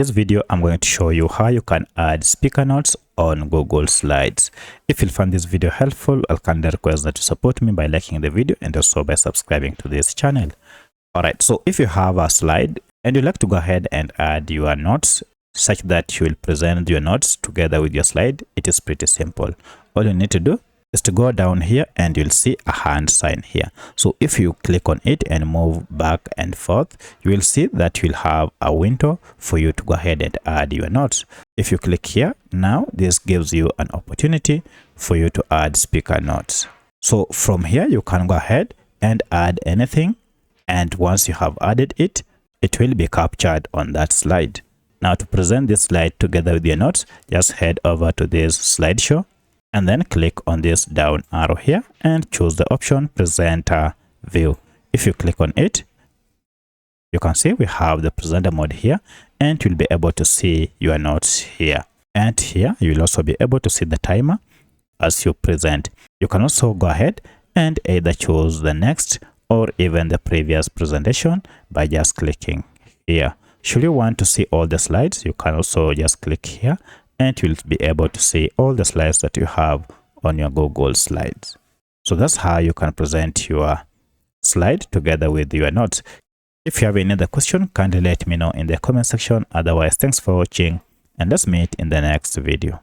this video, I'm going to show you how you can add speaker notes on Google Slides. If you found this video helpful, I'll kindly request that you support me by liking the video and also by subscribing to this channel. Alright, so if you have a slide and you'd like to go ahead and add your notes such that you will present your notes together with your slide, it is pretty simple. All you need to do is to go down here and you'll see a hand sign here. So if you click on it and move back and forth, you will see that you'll have a window for you to go ahead and add your notes. If you click here, now this gives you an opportunity for you to add speaker notes. So from here, you can go ahead and add anything. And once you have added it, it will be captured on that slide. Now to present this slide together with your notes, just head over to this slideshow and then click on this down arrow here and choose the option presenter view. If you click on it, you can see we have the presenter mode here and you'll be able to see your notes here. And here you'll also be able to see the timer as you present. You can also go ahead and either choose the next or even the previous presentation by just clicking here. Should you want to see all the slides, you can also just click here and you'll be able to see all the slides that you have on your Google Slides. So that's how you can present your slide together with your notes. If you have any other question, kindly let me know in the comment section. Otherwise, thanks for watching and let's meet in the next video.